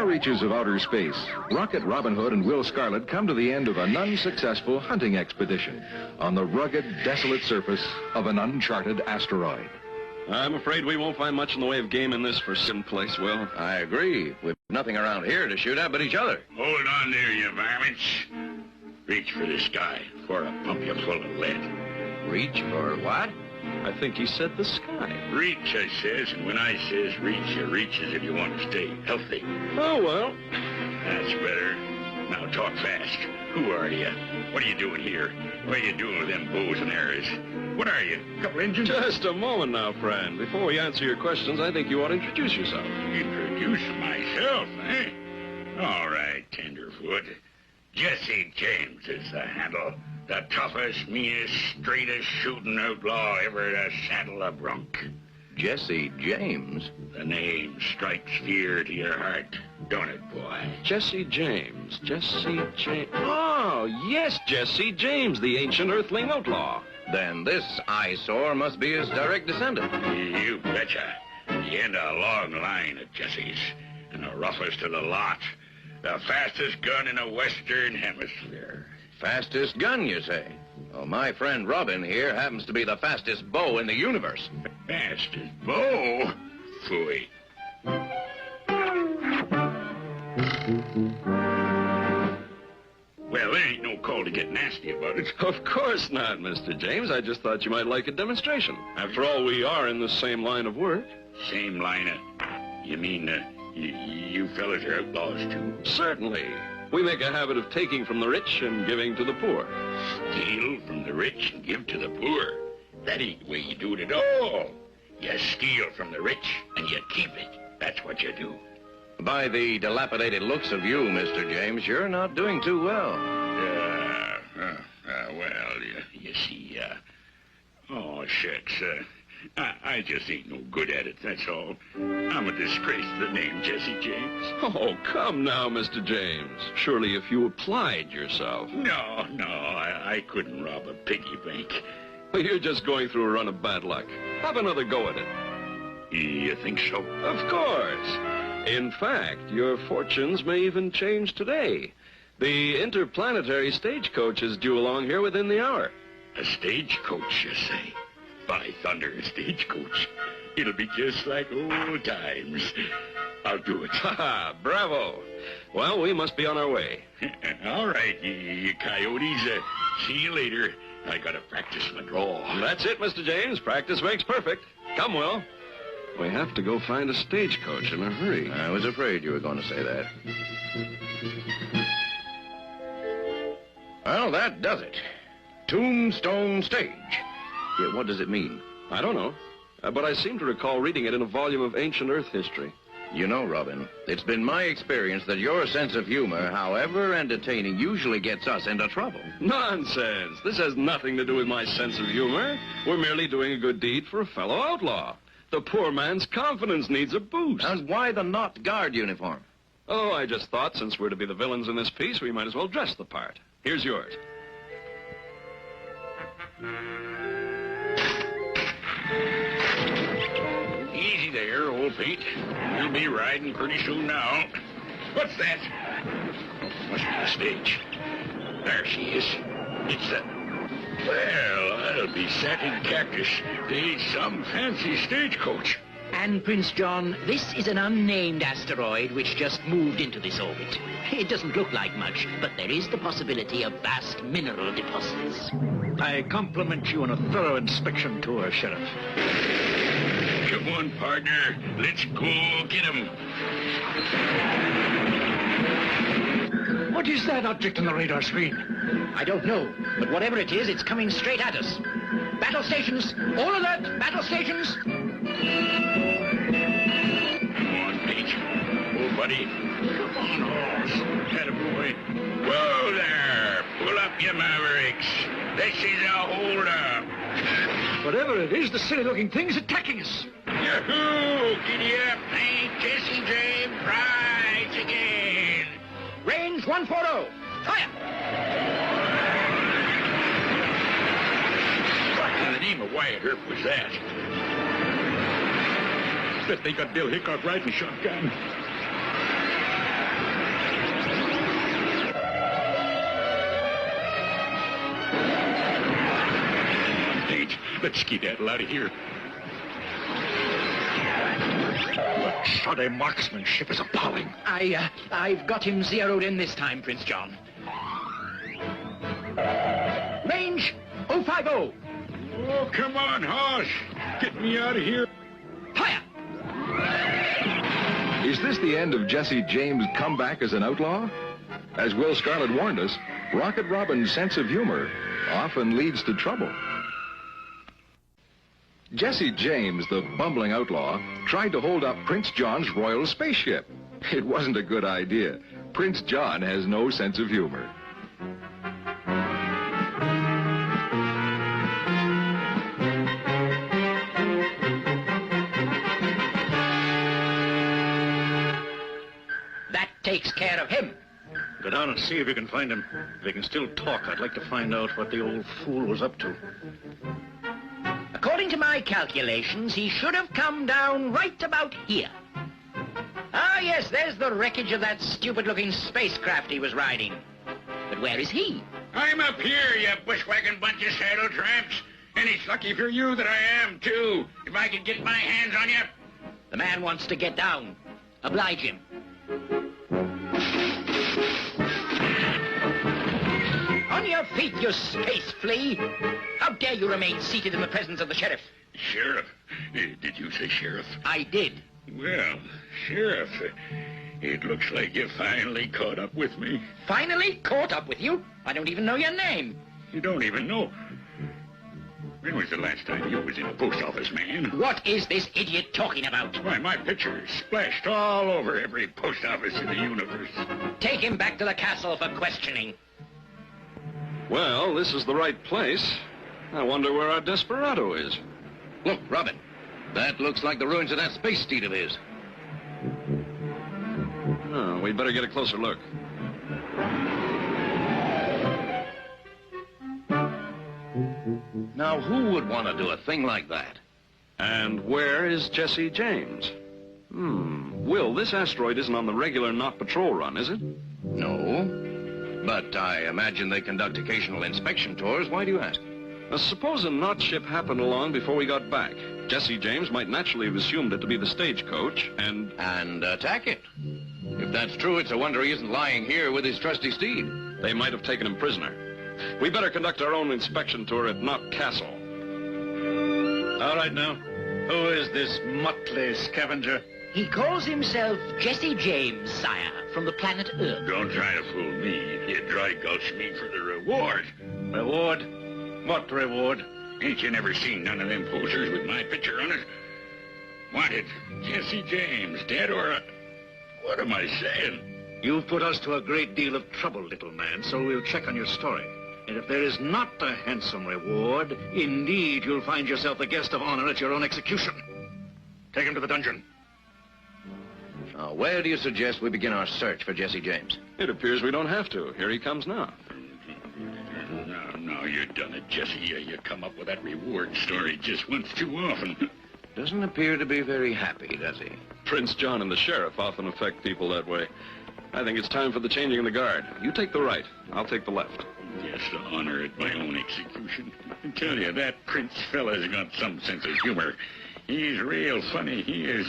far reaches of outer space, Rocket Robin Hood and Will Scarlet come to the end of an unsuccessful hunting expedition on the rugged, desolate surface of an uncharted asteroid. I'm afraid we won't find much in the way of game in this forsaken place, Will. I agree. With nothing around here to shoot at but each other. Hold on there, you varmints. Reach for the sky before I pump you full of lead. Reach for what? I think he said the sky. Reach, I says, and when I says reach, you reach as if you want to stay healthy. Oh, well. That's better. Now talk fast. Who are you? What are you doing here? What are you doing with them bows and arrows? What are you? A couple engines? Just a moment now, friend. Before we answer your questions, I think you ought to introduce yourself. Introduce myself, eh? All right, tenderfoot. Jesse James is the handle. The toughest, meanest, straightest shooting outlaw ever to saddle a bronc. Jesse James? The name strikes fear to your heart, don't it, boy? Jesse James. Jesse James. Oh, yes, Jesse James, the ancient earthling outlaw. Then this eyesore must be his direct descendant. You betcha. The end of a long line of Jessies, and the roughest of the lot. The fastest gun in the Western Hemisphere. Fastest gun, you say? Well, my friend Robin here happens to be the fastest bow in the universe. Fastest bow? Phooey. Well, there ain't no call to get nasty about it. Of course not, Mr. James. I just thought you might like a demonstration. After all, we are in the same line of work. Same line of... You mean, you fellas are outlaws, too? Certainly. We make a habit of taking from the rich and giving to the poor. Steal from the rich and give to the poor? That ain't the way you do it at all. You steal from the rich and you keep it. That's what you do. By the dilapidated looks of you, Mr. James, you're not doing too well. Well, you see, oh, shucks, I just ain't no good at it, that's all. I'm a disgrace to the name Jesse James. Oh, come now, Mr. James. Surely if you applied yourself. No, I couldn't rob a piggy bank. Well, you're just going through a run of bad luck. Have another go at it. You think so? Of course. In fact, your fortunes may even change today. The interplanetary stagecoach is due along here within the hour. A stagecoach, you say? By thunder, a stagecoach. It'll be just like old times. I'll do it. Ha ha, bravo. Well, we must be on our way. All right, you coyotes. See you later. I gotta practice my draw. That's it, Mr. James. Practice makes perfect. Come, Will. We have to go find a stagecoach in a hurry. I was afraid you were going to say that. Well, that does it. Tombstone Stage. Yeah, what does it mean? I don't know. But I seem to recall reading it in a volume of ancient Earth history. You know, Robin, it's been my experience that your sense of humor, however entertaining, usually gets us into trouble. Nonsense. This has nothing to do with my sense of humor. We're merely doing a good deed for a fellow outlaw. The poor man's confidence needs a boost. And why the not guard uniform? Oh, I just thought since we're to be the villains in this piece, we might as well dress the part. Here's yours. Easy there, old Pete. We'll be riding pretty soon now. What's that? Oh, must be the stage. There she is. It's the... Well, I'll be sat in cactus to eat some fancy stagecoach. And, Prince John, this is an unnamed asteroid which just moved into this orbit. It doesn't look like much, but there is the possibility of vast mineral deposits. I compliment you on a thorough inspection tour, Sheriff. Come on, partner. Let's go get him. What is that object on the radar screen? I don't know, but whatever it is, it's coming straight at us. Battle stations! All alert! Battle stations! Come on, Pete. Oh, buddy. Come on, horse. Attaboy. Whoa there. Pull up, you mavericks. This is a hold-up. Whatever it is, the silly-looking thing is attacking us. Yahoo! Giddy up. Ain't Jesse James Price again. Range 140! Fire! What in the name of Wyatt Earp was that? Bet they got Bill Hickok riding shotgun. Let's skedaddle out of here. The shoddy marksmanship is appalling. I've got him zeroed in this time, Prince John. Range 050. Oh, come on, Hoss. Get me out of here. Fire! Is this the end of Jesse James' comeback as an outlaw? As Will Scarlet warned us, Rocket Robin's sense of humor often leads to trouble. Jesse James, the bumbling outlaw, tried to hold up Prince John's royal spaceship. It wasn't a good idea. Prince John has no sense of humor. That takes care of him. Go down and see if you can find him. If he can still talk, I'd like to find out what the old fool was up to. According to my calculations, he should have come down right about here. Ah, yes, there's the wreckage of that stupid-looking spacecraft he was riding. But where is he? I'm up here, you bushwhacking bunch of saddle tramps. And it's lucky for you that I am, too. If I could get my hands on you. The man wants to get down. Oblige him. On your feet, you space flea! How dare you remain seated in the presence of the sheriff? Sheriff? Did you say sheriff? I did. Well, Sheriff, it looks like you finally caught up with me. Finally caught up with you? I don't even know your name. You don't even know. When was the last time you was in a post office, man? What is this idiot talking about? Why, my picture is splashed all over every post office in the universe. Take him back to the castle for questioning. Well, this is the right place. I wonder where our desperado is. Look, Robin. That looks like the ruins of that space steed of his. Oh, we'd better get a closer look. Now, who would want to do a thing like that? And where is Jesse James? Will, this asteroid isn't on the regular Knot patrol run, is it? No. But I imagine they conduct occasional inspection tours. Why do you ask? Suppose a Knot ship happened along before we got back. Jesse James might naturally have assumed it to be the stagecoach and... And attack it. If that's true, it's a wonder he isn't lying here with his trusty steed. They might have taken him prisoner. We better conduct our own inspection tour at Knot Castle. All right, now. Who is this motley scavenger? He calls himself Jesse James, sire, from the planet Earth. Don't try to fool me. You dry gulch me for the reward. Reward? What reward? Ain't you never seen none of them posters with my picture on it? Wanted, Jesse James, dead or... What am I saying? You've put us to a great deal of trouble, little man, so we'll check on your story. And if there is not a handsome reward, indeed you'll find yourself the guest of honor at your own execution. Take him to the dungeon. Now, where do you suggest we begin our search for Jesse James? It appears we don't have to. Here he comes now. No, you done it, Jesse. You come up with that reward story just once too often. Doesn't appear to be very happy, does he? Prince John and the sheriff often affect people that way. I think it's time for the changing of the guard. You take the right. I'll take the left. Yes, the honor at my own execution. I tell you, that Prince fella's got some sense of humor. He's real funny, he is.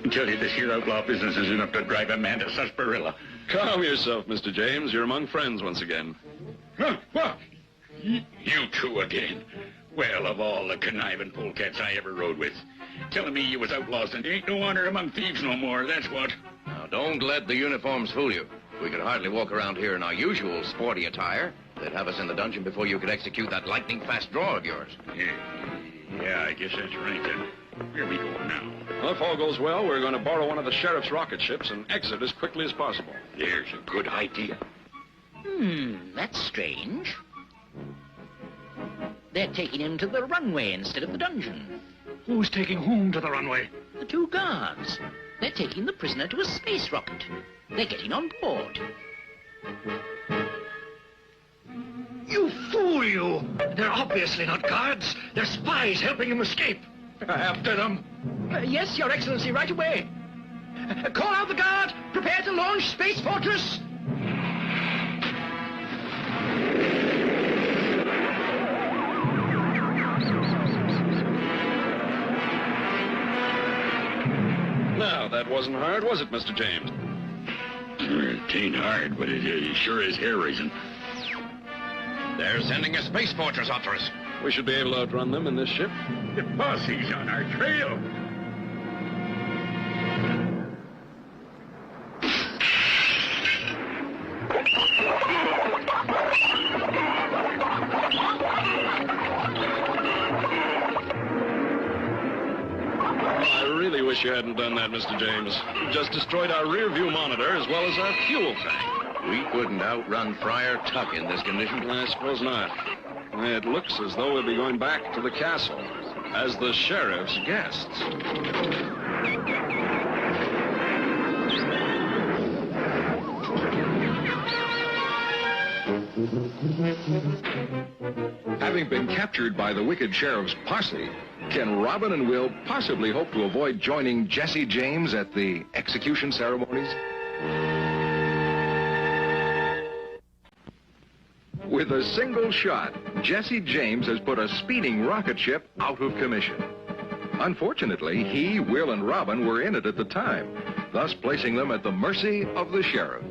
I tell you, this here outlaw business is enough to drive a man to sarsaparilla. Calm yourself, Mr. James. You're among friends once again. Huh? What? You two again? Well, of all the conniving polecats I ever rode with. Telling me you was outlaws and there ain't no honor among thieves no more, that's what. Now, don't let the uniforms fool you. We could hardly walk around here in our usual sporty attire. They'd have us in the dungeon before you could execute that lightning-fast draw of yours. Yeah, I guess that's right then. Where we going now? Well, if all goes well, we're going to borrow one of the sheriff's rocket ships and exit as quickly as possible. There's a good idea. That's strange. They're taking him to the runway instead of the dungeon. Who's taking whom to the runway? The two guards. They're taking the prisoner to a space rocket. They're getting on board. You fool, you! They're obviously not guards. They're spies helping him escape. After them. Yes, Your Excellency, right away. Call out the guard. Prepare to launch Space Fortress. That wasn't hard, was it, Mr. James? It ain't hard, but it sure is hair-raising. They're sending a space fortress after us. We should be able to outrun them in this ship. The posse's on our trail. I really wish you hadn't done that, Mr. James. You just destroyed our rear view monitor as well as our fuel tank. We couldn't outrun Friar Tuck in this condition. I suppose not. It looks as though we'll be going back to the castle as the sheriff's guests. Having been captured by the wicked sheriff's posse, can Robin and Will possibly hope to avoid joining Jesse James at the execution ceremonies? With a single shot, Jesse James has put a speeding rocket ship out of commission. Unfortunately, he, Will, and Robin were in it at the time, thus placing them at the mercy of the sheriff.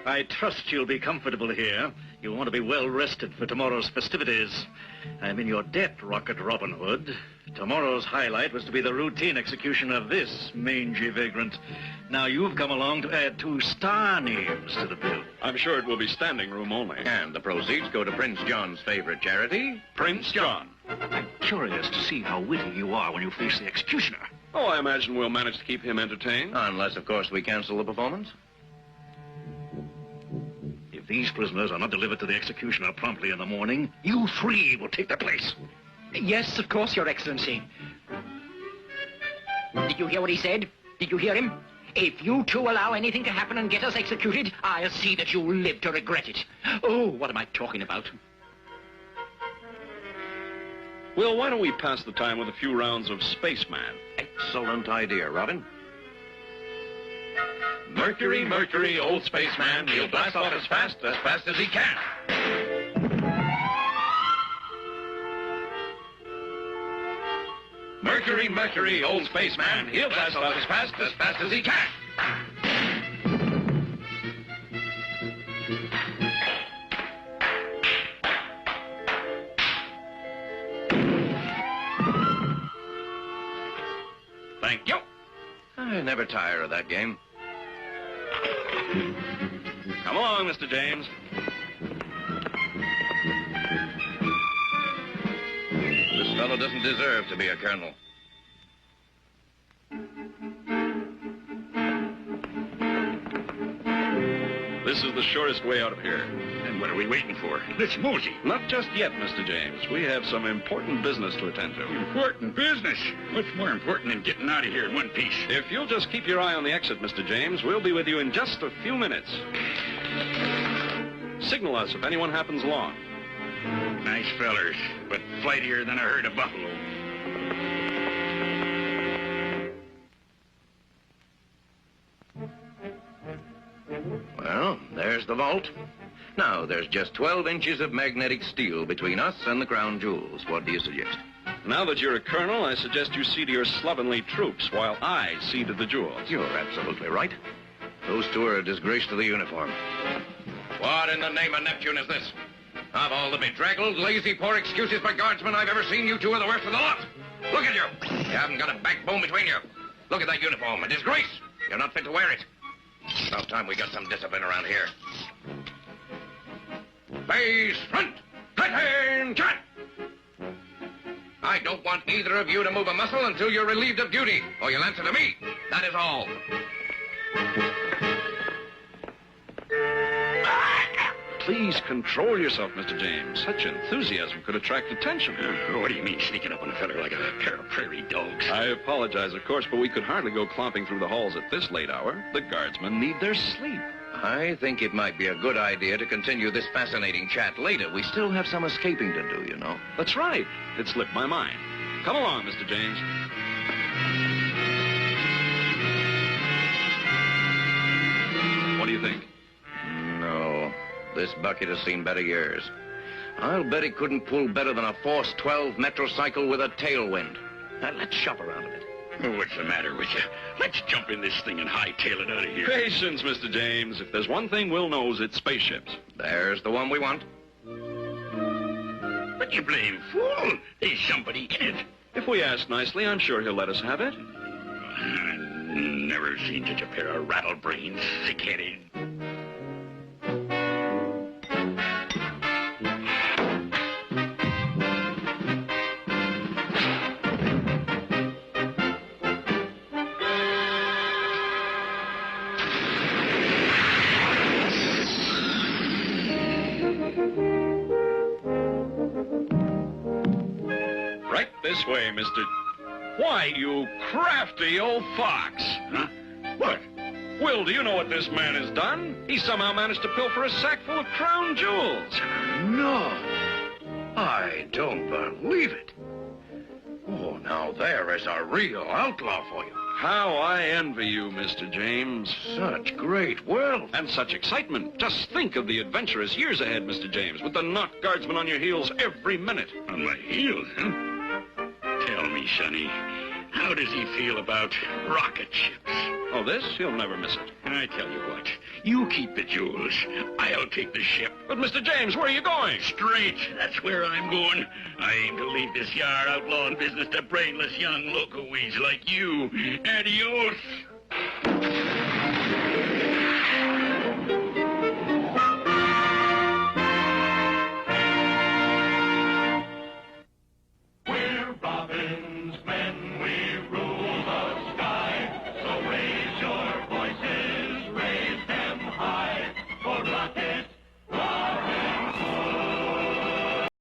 I trust you'll be comfortable here. You'll want to be well rested for tomorrow's festivities. I'm in your debt, Rocket Robin Hood. Tomorrow's highlight was to be the routine execution of this mangy vagrant. Now you've come along to add 2 star names to the bill. I'm sure it will be standing room only. And the proceeds go to Prince John's favorite charity, Prince John. I'm curious to see how witty you are when you face the executioner. Oh, I imagine we'll manage to keep him entertained. unless, of course, we cancel the performance. If these prisoners are not delivered to the executioner promptly in the morning, you 3 will take their place. Yes, of course, Your Excellency. Did you hear what he said? Did you hear him? If you 2 allow anything to happen and get us executed, I'll see that you live to regret it. Oh, what am I talking about? Will, why don't we pass the time with a few rounds of Spaceman? Excellent idea, Robin. Mercury, Mercury, old spaceman, he'll blast off as fast as he can. Mercury, Mercury, old spaceman, he'll blast off as fast as he can. Thank you. I never tire of that game. Come along, Mr. James. This fellow doesn't deserve to be a colonel. This is the shortest way out of here. And what are we waiting for? Let's mosey. Not just yet, Mr. James. We have some important business to attend to. Important business. What's more important than getting out of here in one piece? If you'll just keep your eye on the exit, Mr. James, we'll be with you in just a few minutes. Signal us if anyone happens along. Nice fellers, but flightier than a herd of buffalo. Well, there's the vault. Now, there's just 12 inches of magnetic steel between us and the crown jewels. What do you suggest? Now that you're a colonel, I suggest you see to your slovenly troops while I see to the jewels. You're absolutely right. Those 2 are a disgrace to the uniform. What in the name of Neptune is this? Of all the bedraggled, lazy, poor excuses by guardsmen I've ever seen, you 2 are the worst of the lot. Look at you. You haven't got a backbone between you. Look at that uniform. A disgrace. You're not fit to wear it. About time we got some discipline around here. Face front. Attention! I don't want either of you to move a muscle until you're relieved of duty, or you'll answer to me. That is all. Please control yourself, Mr. James. Such enthusiasm could attract attention. What do you mean, sneaking up on a feller like a pair of prairie dogs? I apologize, of course, but we could hardly go clomping through the halls at this late hour. The guardsmen need their sleep. I think it might be a good idea to continue this fascinating chat later. We still have some escaping to do, you know. That's right. It slipped my mind. Come along, Mr. James. What do you think? No, This bucket has seen better years. I'll bet he couldn't pull better than a Force 12 metrocycle with a tailwind. Now, let's shop around a bit. Oh, what's the matter with you? Let's jump in this thing and hightail it out of here. Patience, Mr. James. If there's one thing Will knows, it's spaceships. There's the one we want. But you blame fool. There's somebody in it. If we ask nicely, I'm sure he'll let us have it. I've never seen such a pair of rattlebrains, thick-headed. Right this way, Mr. Why, you crafty old fox. Huh? What? Will, do you know what this man has done? He somehow managed to pilfer a sack full of crown jewels. No. I don't believe it. Oh, now there is a real outlaw for you. How I envy you, Mr. James. Such great wealth. And such excitement. Just think of the adventurous years ahead, Mr. James, with the knot guardsmen on your heels every minute. On my heels, huh? Tell me, Sonny, how does he feel about rocket ships? Oh, this? He'll never miss it. I tell you what, you keep the jewels. I'll take the ship. But, Mr. James, where are you going? Straight. That's where I'm going. I aim to leave this yar outlawing business to brainless young locoweeds like you. Adios.